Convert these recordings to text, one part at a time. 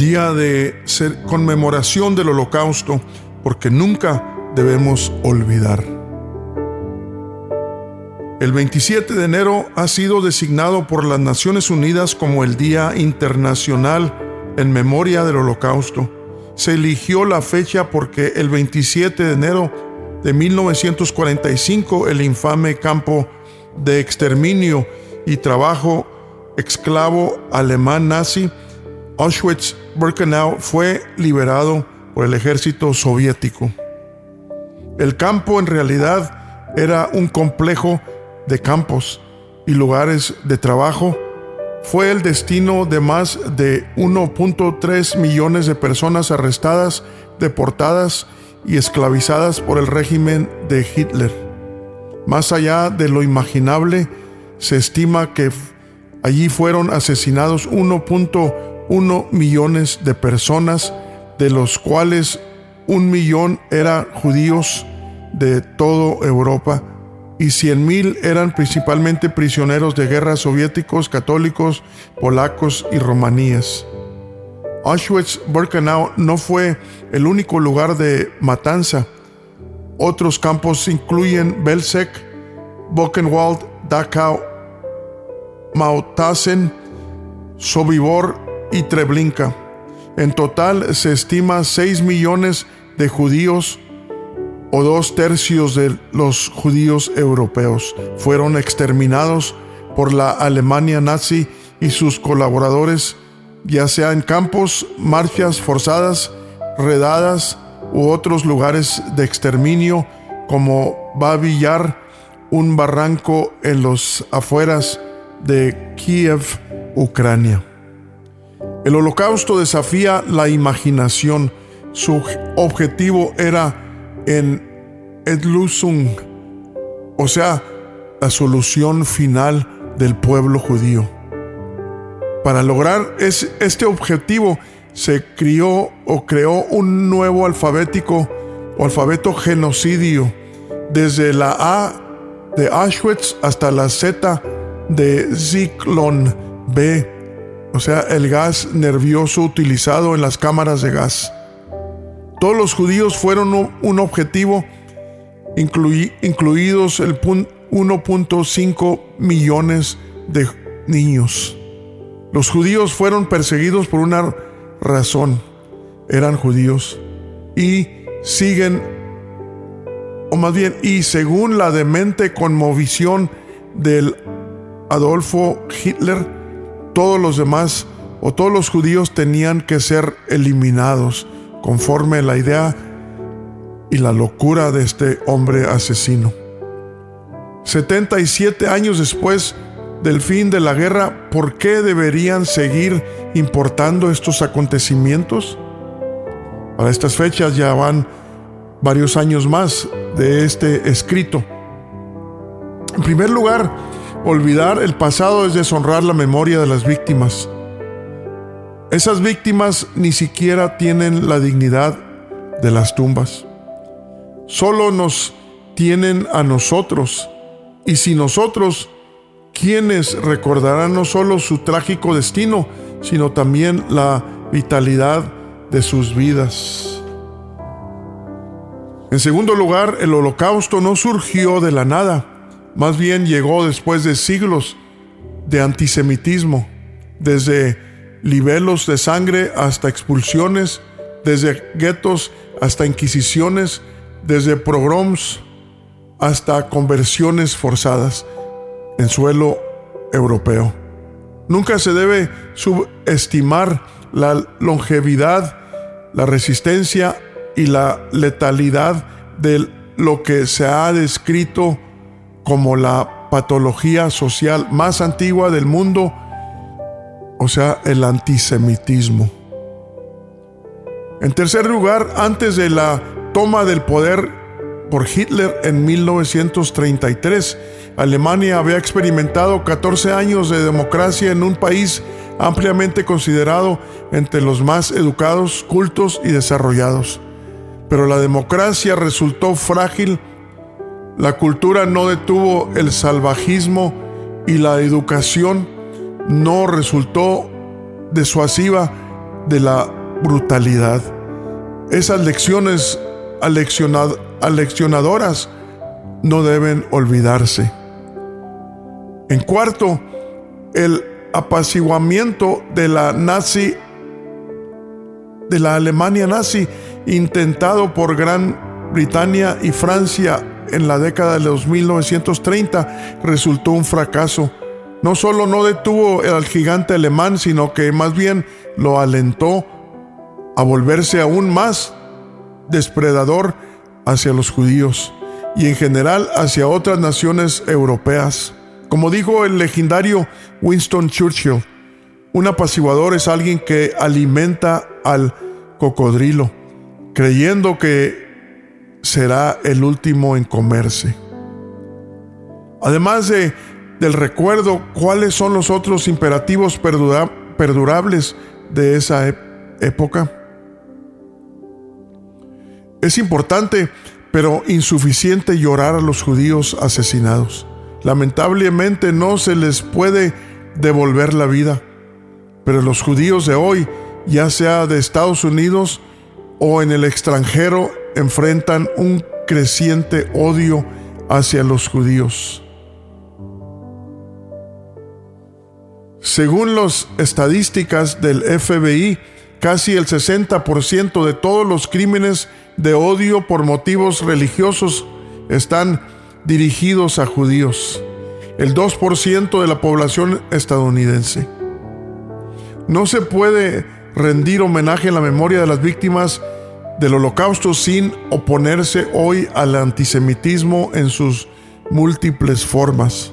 día de conmemoración del Holocausto, porque nunca debemos olvidar. El 27 de enero ha sido designado por las Naciones Unidas como el Día Internacional en Memoria del Holocausto. Se eligió la fecha porque el 27 de enero de 1945 el infame campo de exterminio y trabajo esclavo alemán nazi Auschwitz-Birkenau fue liberado por el ejército soviético. El campo en realidad era un complejo de campos y lugares de trabajo. Fue el destino de más de 1.3 millones de personas arrestadas, deportadas y esclavizadas por el régimen de Hitler. Más allá de lo imaginable, se estima que allí fueron asesinados 1.1 millones de personas, de los cuales 1 millón eran judíos de toda Europa y 100,000 eran principalmente prisioneros de guerra soviéticos, católicos, polacos y romaníes. Auschwitz-Birkenau no fue el único lugar de matanza. Otros campos incluyen Belzec, Buchenwald, Dachau, Mauthausen, Sobibor y Treblinka. En total se estima 6 millones de judíos, o 2/3 de los judíos europeos, fueron exterminados por la Alemania nazi y sus colaboradores, ya sea en campos, marchas forzadas, redadas u otros lugares de exterminio como Babi Yar, un barranco en los afueras de Kiev, Ucrania. El Holocausto desafía la imaginación. Su objetivo era en Endlösung, o sea, la solución final del pueblo judío. Para lograr este objetivo se creó un nuevo alfabeto genocidio, desde la A de Auschwitz hasta la Z de Zyklon B, o sea, el gas nervioso utilizado en las cámaras de gas. Todos los judíos fueron un objetivo, incluidos el 1.5 millones de niños. Los judíos fueron perseguidos por una razón. Eran judíos y según la demente conmovisión del Adolfo Hitler, todos los judíos tenían que ser eliminados, conforme a la idea y la locura de este hombre asesino. 77 años después del fin de la guerra, ¿por qué deberían seguir importando estos acontecimientos? Para estas fechas ya van varios años más de este escrito. En primer lugar, olvidar el pasado es deshonrar la memoria de las víctimas. Esas víctimas ni siquiera tienen la dignidad de las tumbas. Solo nos tienen a nosotros. Y sin nosotros, ¿quiénes recordarán no solo su trágico destino, sino también la vitalidad de sus vidas? En segundo lugar, el Holocausto no surgió de la nada. Más bien llegó después de siglos de antisemitismo, desde libelos de sangre hasta expulsiones, desde guetos hasta inquisiciones, desde pogroms hasta conversiones forzadas en suelo europeo. Nunca se debe subestimar la longevidad, la resistencia y la letalidad de lo que se ha descrito como la patología social más antigua del mundo, o sea, el antisemitismo. En tercer lugar, antes de la toma del poder por Hitler en 1933, Alemania había experimentado 14 años de democracia en un país ampliamente considerado entre los más educados, cultos y desarrollados. Pero la democracia resultó frágil, la cultura no detuvo el salvajismo y la educación no resultó disuasiva de la brutalidad. Esas lecciones aleccionadoras no deben olvidarse. En cuarto, el apaciguamiento de la Alemania nazi, intentado por Gran Bretaña y Francia en la década de los 1930, resultó un fracaso. No solo no detuvo al gigante alemán, sino que más bien lo alentó a volverse aún más depredador hacia los judíos y en general hacia otras naciones europeas. Como dijo el legendario Winston Churchill, un apaciguador es alguien que alimenta al cocodrilo, creyendo que será el último en comerse. Además del recuerdo, ¿cuáles son los otros imperativos perdurables de esa época? Es importante, pero insuficiente, llorar a los judíos asesinados. Lamentablemente no se les puede devolver la vida, pero los judíos de hoy, ya sea de Estados Unidos o en el extranjero, enfrentan un creciente odio hacia los judíos. Según las estadísticas del FBI, casi el 60% de todos los crímenes de odio por motivos religiosos están dirigidos a judíos, el 2% de la población estadounidense. No se puede rendir homenaje a la memoria de las víctimas del Holocausto sin oponerse hoy al antisemitismo en sus múltiples formas.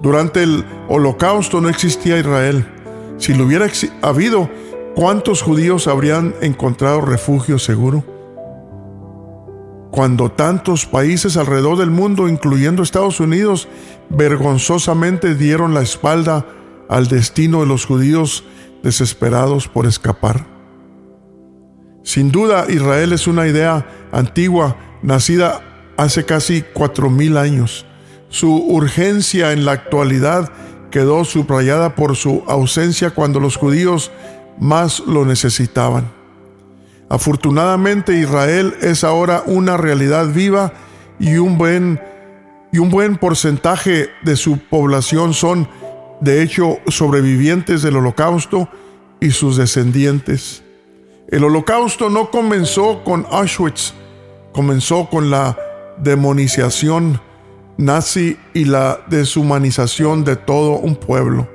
Durante el Holocausto no existía Israel. Si lo hubiera habido, ¿cuántos judíos habrían encontrado refugio seguro? Cuando tantos países alrededor del mundo, incluyendo Estados Unidos, vergonzosamente dieron la espalda al destino de los judíos desesperados por escapar. Sin duda, Israel es una idea antigua, nacida hace casi 4,000 años. Su urgencia en la actualidad quedó subrayada por su ausencia cuando los judíos más lo necesitaban. Afortunadamente, Israel es ahora una realidad viva y un buen porcentaje de su población son, de hecho, sobrevivientes del Holocausto y sus descendientes. El Holocausto no comenzó con Auschwitz, comenzó con la demonización nazi y la deshumanización de todo un pueblo.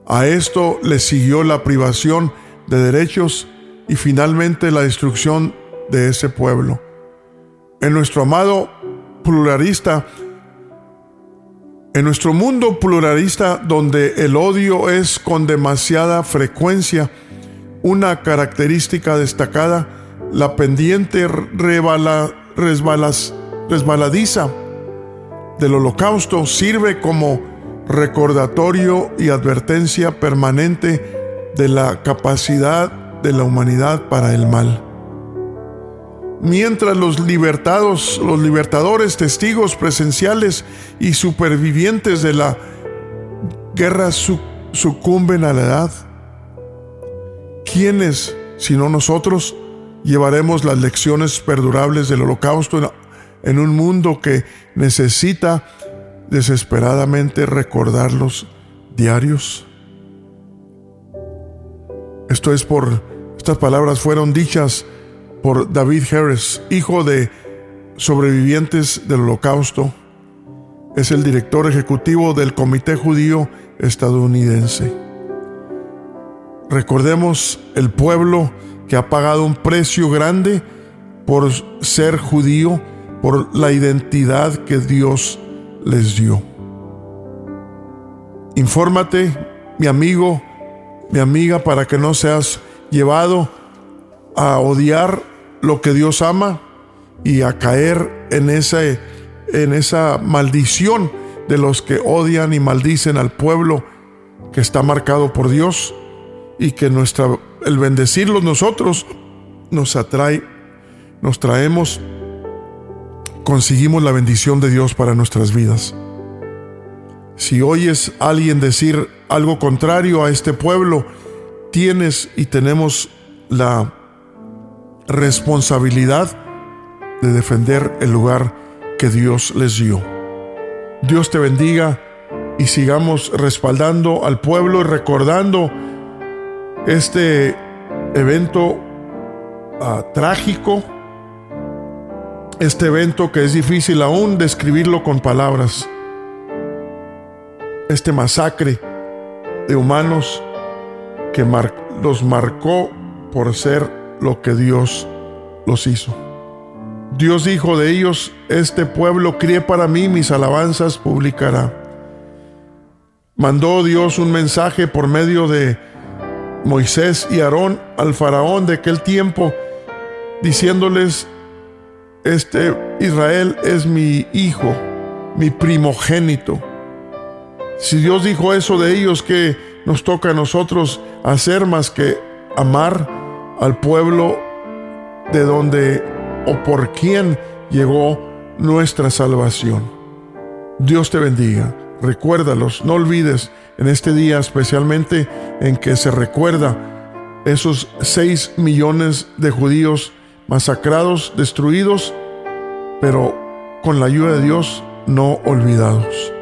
A esto le siguió la privación de derechos y finalmente la destrucción de ese pueblo. En nuestro mundo pluralista, donde el odio es con demasiada frecuencia una característica destacada, la pendiente resbaladiza del Holocausto sirve como recordatorio y advertencia permanente de la capacidad de la humanidad para el mal. Mientras los libertadores, testigos presenciales y supervivientes de la guerra sucumben a la edad, ¿quiénes, sino nosotros, llevaremos las lecciones perdurables del Holocausto en un mundo que necesita desesperadamente recordarlos diarios? Estas palabras fueron dichas por David Harris, hijo de sobrevivientes del Holocausto. Es el director ejecutivo del Comité Judío Estadounidense. Recordemos el pueblo que ha pagado un precio grande por ser judío, por la identidad que Dios les dio. Infórmate, mi amigo, mi amiga, para que no seas llevado a odiar lo que Dios ama y a caer en esa maldición de los que odian y maldicen al pueblo que está marcado por Dios, y que el bendecirlos nosotros conseguimos la bendición de Dios para nuestras vidas. Si oyes a alguien decir algo contrario a este pueblo, tienes y tenemos la responsabilidad de defender el lugar que Dios les dio. Dios te bendiga y sigamos respaldando al pueblo y recordando este evento trágico, este evento que es difícil aún describirlo con palabras, este masacre de humanos que los marcó por ser lo que Dios los hizo. Dios dijo de ellos: este pueblo crié para mí, mis alabanzas publicará. Mandó Dios un mensaje por medio de Moisés y Aarón al faraón de aquel tiempo, diciéndoles: Israel es mi hijo, mi primogénito. Si Dios dijo eso de ellos, ¿qué nos toca a nosotros hacer más que amar al pueblo de donde o por quien llegó nuestra salvación? Dios te bendiga. Recuérdalos, no olvides en este día, especialmente en que se recuerda esos 6 millones de judíos masacrados, destruidos, pero con la ayuda de Dios no olvidados.